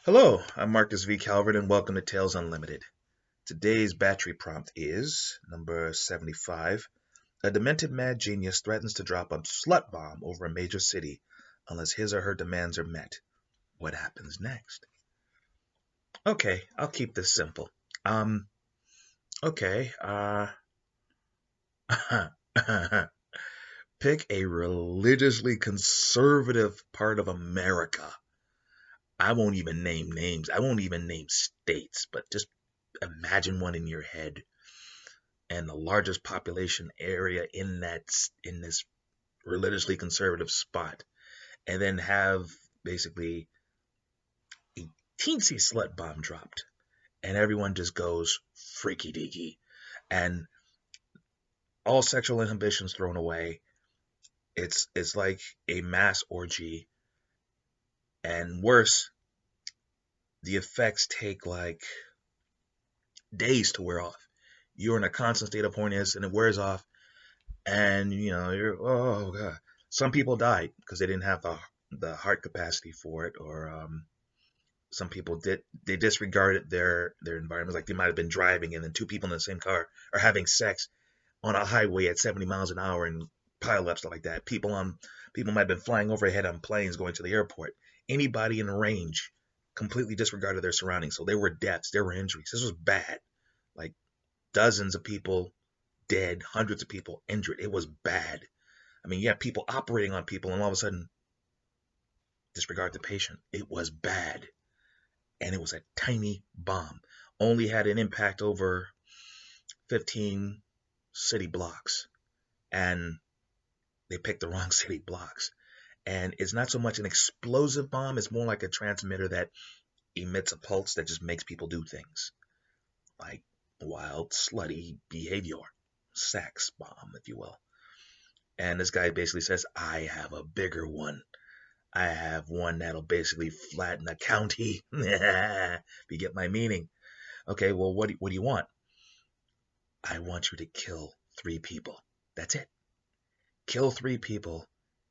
Hello, I'm Marcus V. Calvert, and welcome to Tales Unlimited. Today's battery prompt is number 75. A demented mad genius threatens to drop a slut bomb over a major city unless his or her demands are met. What happens next? Okay, I'll keep this simple. Um, okay, pick a religiously conservative part of America. I won't even name names. I won't even name states, but just imagine one in your head and the largest population area in this religiously conservative spot, and then have basically a teensy slut bomb dropped, and everyone just goes freaky deaky, and all sexual inhibitions thrown away. It's like a mass orgy, and worse, the effects take like days to wear off. You're in a constant state of horniness, and it wears off, and you're, oh god. Some people died because they didn't have the heart capacity for it, or some people they disregarded their environment. Like they might have been driving, and then two people in the same car are having sex on a highway at 70 miles an hour and pile up stuff like that. People might have been flying overhead on planes going to the airport. Anybody in range completely disregarded their surroundings, so there were deaths, there were injuries. This was bad. Like dozens of people dead, hundreds of people injured. It was bad. I mean, you have people operating on people, and all of a sudden disregard the patient. It was bad. And it was a tiny bomb. Only had an impact over 15 city blocks. And they picked the wrong city blocks. And it's not so much an explosive bomb, it's more like a transmitter that emits a pulse that just makes people do things. Like wild, slutty behavior. Sex bomb, if you will. And this guy basically says, I have a bigger one. I have one that'll basically flatten a county. If you get my meaning. Okay, well, what do you want? I want you to kill 3 people. That's it. Kill 3 people,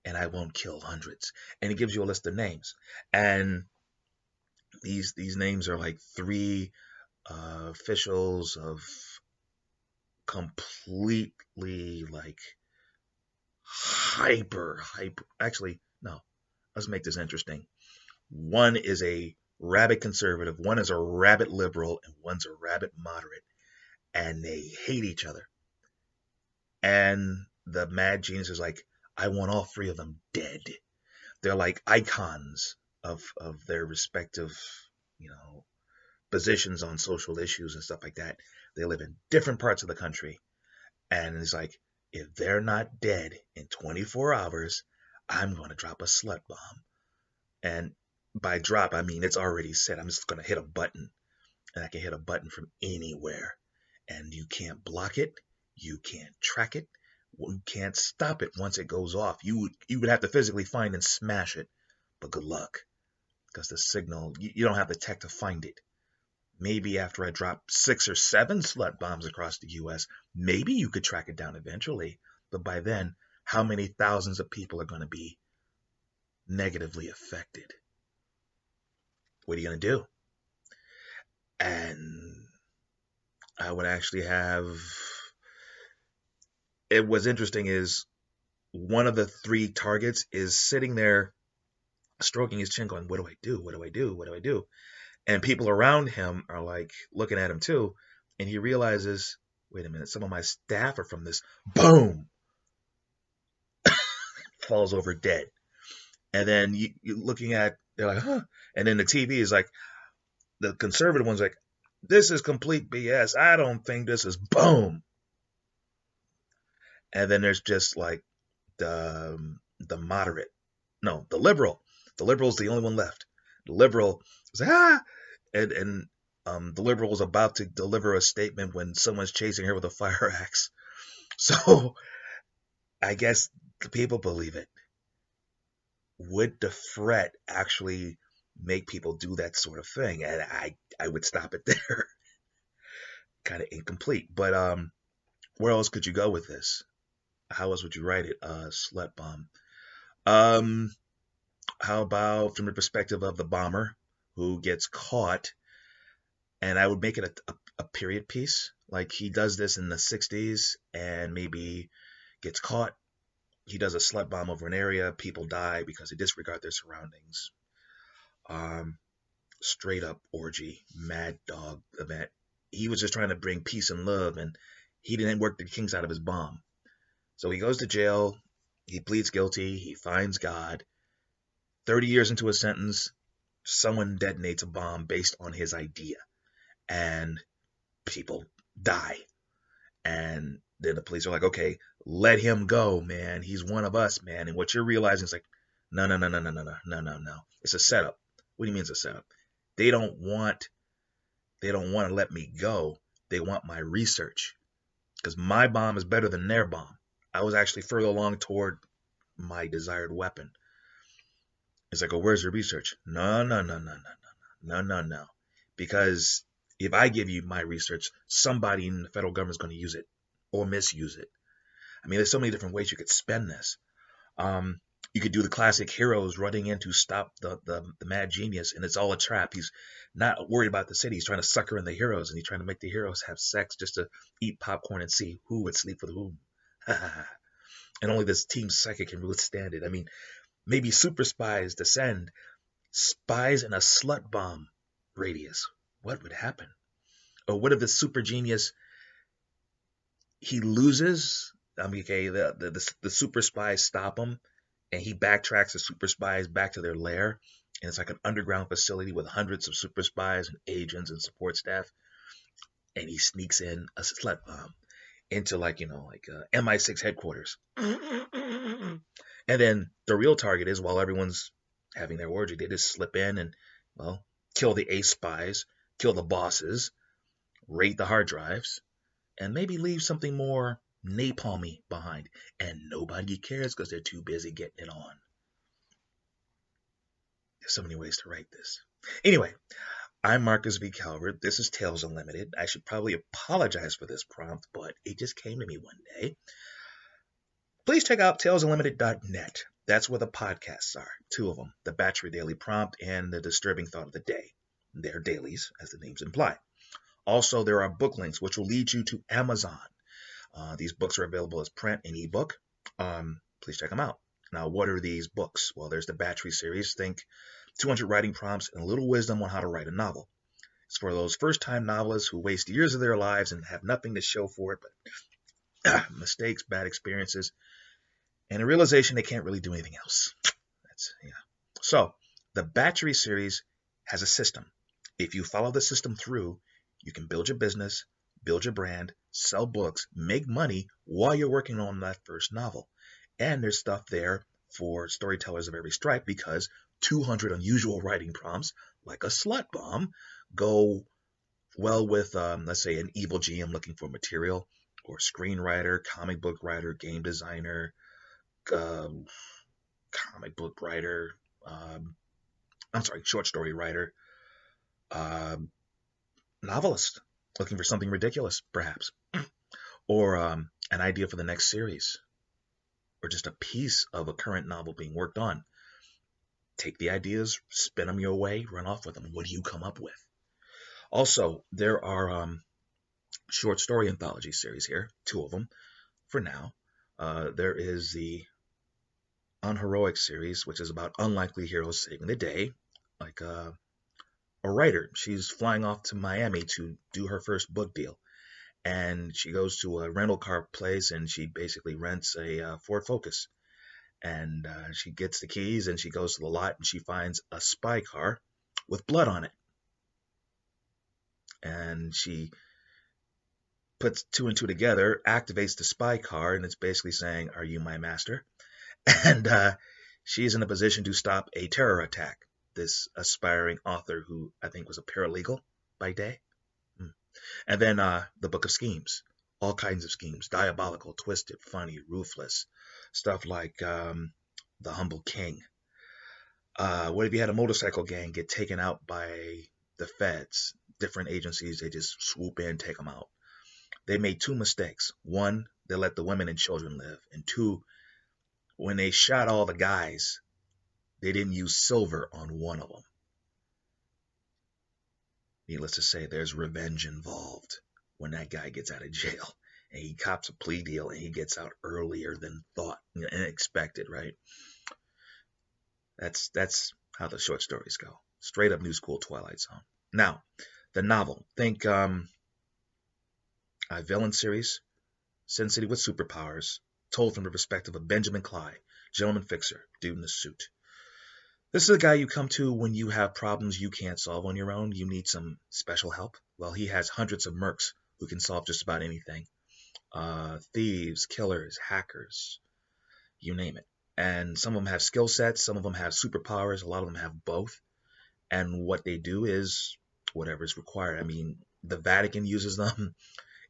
and I won't kill hundreds. And he gives you a list of names. And these names are like 3 officials of completely like hyper. Actually, no. Let's make this interesting. One is a rabid conservative, one is a rabid liberal, and one's a rabid moderate. And they hate each other. And the mad genius is like, I want all 3 of them dead. They're like icons of their respective, positions on social issues and stuff like that. They live in different parts of the country. And it's like, if they're not dead in 24 hours, I'm going to drop a slut bomb. And by drop, I mean it's already set. I'm just going to hit a button. And I can hit a button from anywhere. And you can't block it. You can't track it. You can't stop it once it goes off. You would have to physically find and smash it. But good luck. Because the signal, you don't have the tech to find it. Maybe after I drop 6 or 7 slut bombs across the U.S., maybe you could track it down eventually. But by then, how many thousands of people are going to be negatively affected? What are you going to do? And I would actually have. What's interesting is one of the 3 targets is sitting there stroking his chin going, what do I do? What do I do? What do I do? And people around him are like looking at him too. And he realizes, wait a minute, some of my staff are from this. Boom! Falls over dead. And then you're looking at, they're like, huh? And then the TV is like, the conservative one's like, this is complete BS. I don't think this is boom. And then there's just like the moderate, no, the liberal. The liberal's the only one left. The liberal is like, and the liberal was about to deliver a statement when someone's chasing her with a fire axe. So I guess the people believe it. Would the threat actually make people do that sort of thing? And I would stop it there. Kind of incomplete. But where else could you go with this? How else would you write it? Slut bomb. How about from the perspective of the bomber who gets caught, and I would make it a period piece. Like he does this in the 60s and maybe gets caught. He does a slut bomb over an area. People die because they disregard their surroundings. Um, Straight up orgy, mad dog event. He was just trying to bring peace and love, and he didn't work the kinks out of his bomb. So he goes to jail. He pleads guilty. He finds God. 30 years into his sentence, someone detonates a bomb based on his idea, and people die. And then the police are like, okay, let him go, man. He's one of us, man. And what you're realizing is like, no, no, no, no, no, no, no, no, no, no. It's a setup. What do you mean it's a setup? They don't want to let me go. They want my research, because my bomb is better than their bomb. I was actually further along toward my desired weapon. It's like, oh, where's your research? No, no, no, no, no, no, no, no, no. Because if I give you my research, somebody in the federal government is going to use it or misuse it. I mean, there's so many different ways you could spend this. You could do the classic heroes running in to stop the mad genius, and it's all a trap. He's not worried about the city. He's trying to sucker in the heroes, and he's trying to make the heroes have sex just to eat popcorn and see who would sleep with whom. And only this team psychic can withstand it. I mean, maybe super spies descend, spies in a slut bomb radius. What would happen? Or what if the super genius, he loses? I mean, okay, the super spies stop him, and he backtracks the super spies back to their lair, and it's like an underground facility with hundreds of super spies and agents and support staff, and he sneaks in a slut bomb into MI6 headquarters. And then the real target is, while everyone's having their orgy, they just slip in and, well, kill the ace spies, kill the bosses, raid the hard drives, and maybe leave something more napalmy behind. And nobody cares because they're too busy getting it on. There's so many ways to write this. Anyway, I'm Marcus V. Calvert. This is Tales Unlimited. I should probably apologize for this prompt, but it just came to me one day. Please check out talesunlimited.net. That's where the podcasts are. 2 of them, the Batchery Daily Prompt and the Disturbing Thought of the Day. They're dailies, as the names imply. Also, there are book links, which will lead you to Amazon. These books are available as print and ebook. Please check them out. Now, what are these books? Well, there's the Batchery series. Think 200 writing prompts and a little wisdom on how to write a novel. It's for those first-time novelists who waste years of their lives and have nothing to show for it but mistakes, bad experiences, and a realization they can't really do anything else. So, the Batchery series has a system. If you follow the system through, you can build your business, build your brand, sell books, make money while you're working on that first novel. And there's stuff there for storytellers of every stripe, because 200 unusual writing prompts, like a slut bomb, go well with, let's say, an evil GM looking for material, or screenwriter, comic book writer, game designer, comic book writer, short story writer, novelist looking for something ridiculous, perhaps, or an idea for the next series, or just a piece of a current novel being worked on. Take the ideas, spin them your way, run off with them. What do you come up with? Also, there are short story anthology series here, 2 of them for now. There is the Unheroic series, which is about unlikely heroes saving the day, like a writer. She's flying off to Miami to do her first book deal, and she goes to a rental car place, and she basically rents a Ford Focus, and she gets the keys, and she goes to the lot, and she finds a spy car with blood on it, and she puts 2 and 2 together, activates the spy car, and it's basically saying, "Are you my master?" And she's in a position to stop a terror attack. This aspiring author, who I think was a paralegal by day. And then the Book of Schemes. All kinds of schemes. Diabolical, twisted, funny, ruthless. Stuff like The Humble King. What if you had a motorcycle gang get taken out by the feds? Different agencies, they just swoop in, take them out. They made 2 mistakes. 1, they let the women and children live. And 2, when they shot all the guys, they didn't use silver on one of them. Needless to say, there's revenge involved when that guy gets out of jail and he cops a plea deal and he gets out earlier than thought and expected, right? That's how the short stories go. Straight up new school Twilight Zone. Now, the novel. Think villain series, Sin City with superpowers, told from the perspective of Benjamin Clyde, gentleman fixer, dude in the suit. This is a guy you come to when you have problems you can't solve on your own. You need some special help. Well, he has hundreds of mercs who can solve just about anything. Thieves, killers, hackers, you name it. And some of them have skill sets, some of them have superpowers, a lot of them have both. And what they do is whatever is required. I mean, the Vatican uses them,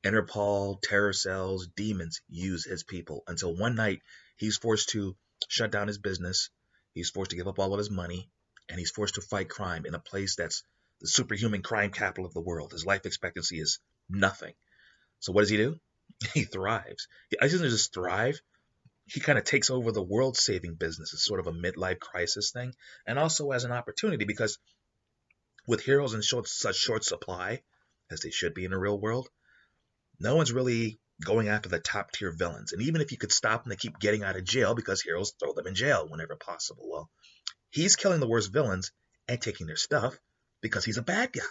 Interpol, terror cells, demons use his people until one night he's forced to shut down his business, he's forced to give up all of his money, and he's forced to fight crime in a place that's the superhuman crime capital of the world. His life expectancy is nothing. So what does he do? He thrives. He doesn't just thrive. He kind of takes over the world-saving business. It's sort of a midlife crisis thing, and also as an opportunity because with heroes in such short supply, as they should be in the real world, no one's really going after the top tier villains. And even if you could stop them, they keep getting out of jail because heroes throw them in jail whenever possible. Well, he's killing the worst villains and taking their stuff because he's a bad guy.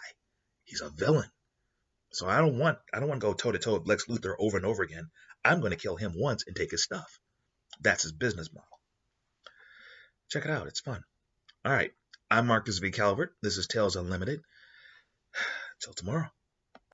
He's a villain. So I don't want to go toe to toe with Lex Luthor over and over again. I'm going to kill him once and take his stuff. That's his business model. Check it out. It's fun. All right. I'm Marcus V. Calvert. This is Tales Unlimited. Till tomorrow.